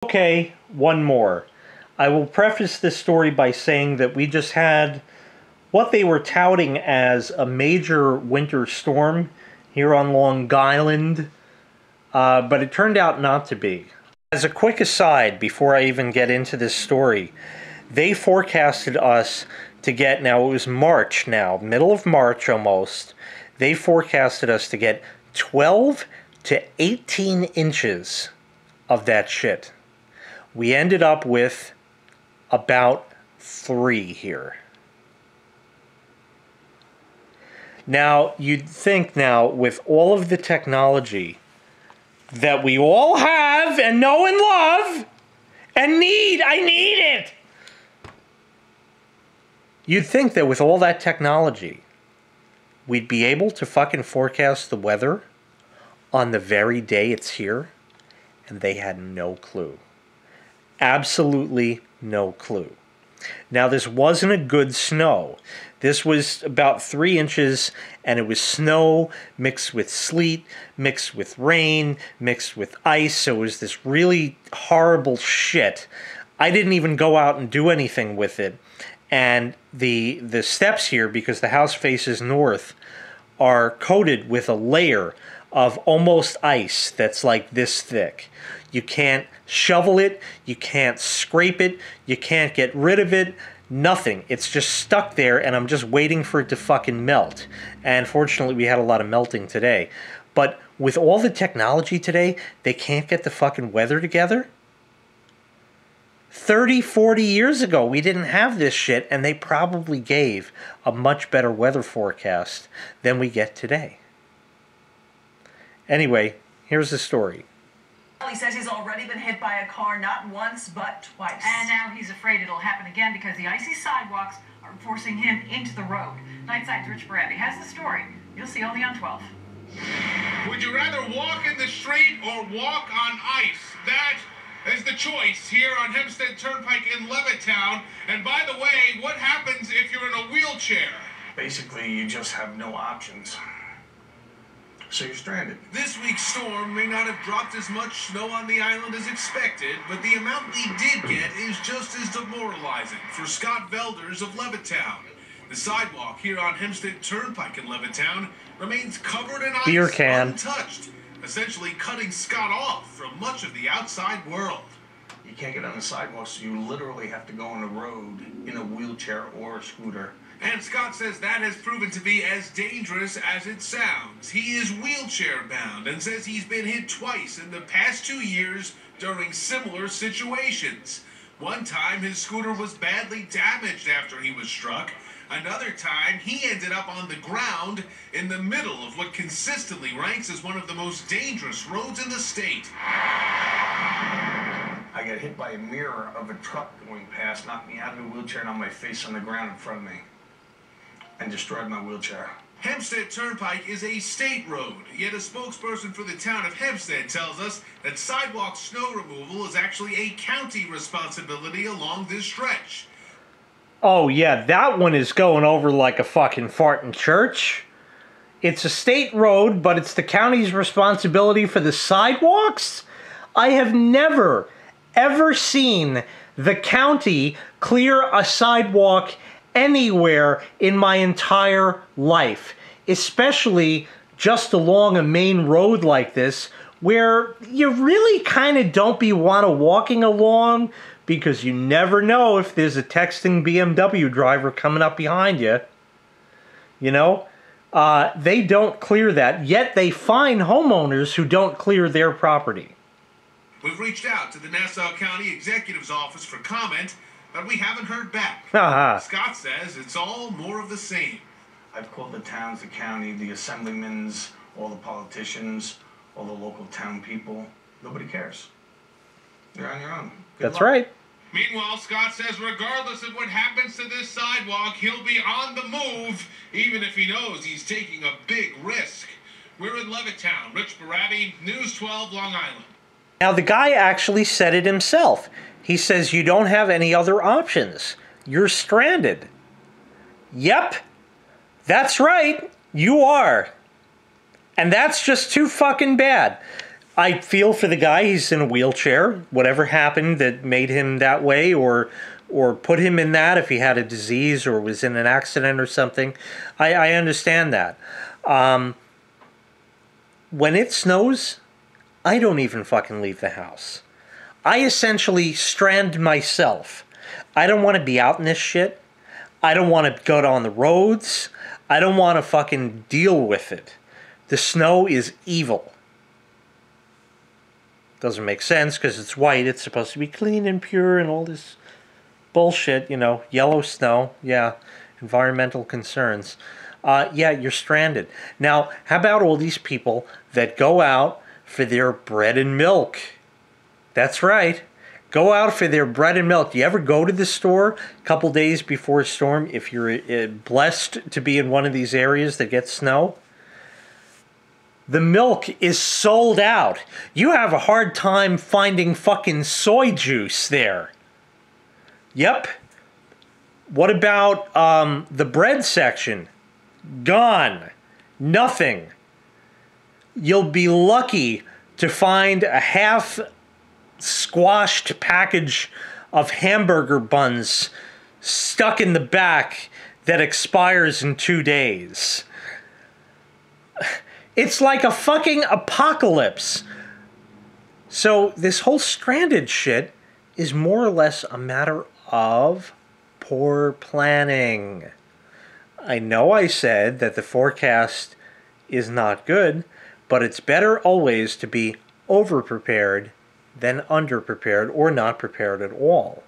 Okay, one more. I will preface this story by saying that we just had what they were touting as a major winter storm here on Long Island, but it turned out not to be. As a quick aside, before I even get into this story, they forecasted us to get, now it was March now, middle of March almost, they forecasted us to get 12 to 18 inches of that shit. We ended up with about 3 here. Now, you'd think now, with all of the technology that we all have and know and love and need, I need it! You'd think that with all that technology, we'd be able to fucking forecast the weather on the very day it's here, and they had no clue. Absolutely no clue. Now, this wasn't a good snow. This was about 3 inches, and it was snow mixed with sleet, mixed with rain, mixed with ice, so it was this really horrible shit. I didn't even go out and do anything with it. And the steps here, because the house faces north, are coated with a layer of almost ice that's like this thick. You can't shovel it, you can't scrape it, you can't get rid of it, nothing. It's just stuck there, and I'm just waiting for it to fucking melt. And fortunately, we had a lot of melting today. But with all the technology today, they can't get the fucking weather together? 30, 40 years ago, we didn't have this shit, and they probably gave a much better weather forecast than we get today. Anyway, here's the story. He says he's already been hit by a car not once, but twice. And now he's afraid it'll happen again because the icy sidewalks are forcing him into the road. Nightside's Rich Brady has the story. You'll see only on 12. Would you rather walk in the street or walk on ice? That is the choice here on Hempstead Turnpike in Levittown. And by the way, what happens if you're in a wheelchair? Basically, you just have no options. So you're stranded. This week's storm may not have dropped as much snow on the island as expected, but the amount we did get is just as demoralizing for Scott Velders of Levittown. The sidewalk here on Hempstead Turnpike in Levittown remains covered in ice, Beer can. untouched, essentially cutting Scott off from much of the outside world. You can't get on the sidewalk, so you literally have to go on the road in a wheelchair or a scooter. And Scott says that has proven to be as dangerous as it sounds. He is wheelchair bound and says he's been hit twice in the past 2 years during similar situations. One time his scooter was badly damaged after he was struck. Another time he ended up on the ground in the middle of what consistently ranks as one of the most dangerous roads in the state. I got hit by a mirror of a truck going past, knocked me out of the wheelchair and on my face on the ground in front of me, and destroyed my wheelchair. Hempstead Turnpike is a state road, yet a spokesperson for the town of Hempstead tells us that sidewalk snow removal is actually a county responsibility along this stretch. Oh yeah, that one is going over like a fucking fart in church. It's a state road, but it's the county's responsibility for the sidewalks? I have never, ever seen the county clear a sidewalk anywhere in my entire life, especially just along a main road like this, where you really kind of don't want to walking along, because you never know if there's a texting BMW driver coming up behind you. You know, they don't clear that, yet they fine homeowners who don't clear their property. We've reached out to the Nassau County Executive's office for comment, but we haven't heard back. Scott says it's all more of the same. I've called the towns, the county, the assemblymen, all the politicians, all the local town people. Nobody cares. You're on your own. Good luck. Right. Meanwhile, Scott says regardless of what happens to this sidewalk, he'll be on the move, even if he knows he's taking a big risk. We're in Levittown. Rich Barabbi, News 12, Long Island. Now, the guy actually said it himself. He says you don't have any other options. You're stranded. Yep, that's right. You are. And that's just too fucking bad. I feel for the guy. He's in a wheelchair. Whatever happened that made him that way, or put him in that, if he had a disease or was in an accident or something, I understand that. When it snows, I don't even fucking leave the house. I essentially strand myself. I don't want to be out in this shit. I don't want to go down the roads. I don't want to fucking deal with it. The snow is evil. Doesn't make sense because it's white. It's supposed to be clean and pure and all this bullshit, you know. Yellow snow. Yeah. Environmental concerns. Yeah, you're stranded. Now, how about all these people that go out for their bread and milk? That's right. Go out for their bread and milk. Do you ever go to the store a couple days before a storm if you're blessed to be in one of these areas that get snow? The milk is sold out. You have a hard time finding fucking soy juice there. Yep. What about the bread section? Gone. Nothing. You'll be lucky to find a half squashed package of hamburger buns stuck in the back that expires in 2 days. It's like a fucking apocalypse. So this whole stranded shit is more or less a matter of poor planning. I know I said that the forecast is not good, but it's better always to be over-prepared than under-prepared or not prepared at all.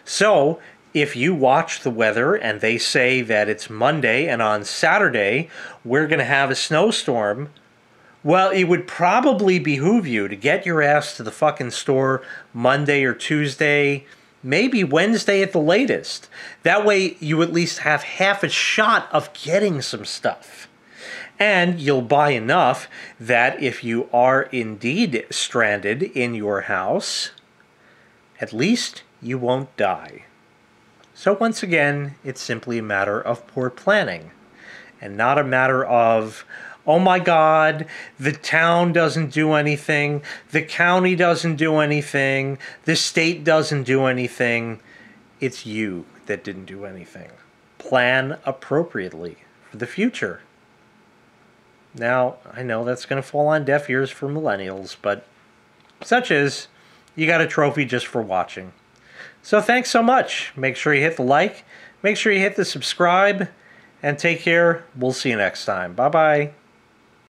So, if you watch the weather and they say that it's Monday and on Saturday we're going to have a snowstorm, well, it would probably behoove you to get your ass to the fucking store Monday or Tuesday, maybe Wednesday at the latest. That way you at least have half a shot of getting some stuff. And you'll buy enough that if you are indeed stranded in your house, at least you won't die. So once again, it's simply a matter of poor planning, and not a matter of, oh my God, the town doesn't do anything, the county doesn't do anything, the state doesn't do anything. It's you that didn't do anything. Plan appropriately for the future. Now, I know that's going to fall on deaf ears for millennials, but such is, you got a trophy just for watching. So thanks so much. Make sure you hit the like, make sure you hit the subscribe, and take care. We'll see you next time. Bye-bye.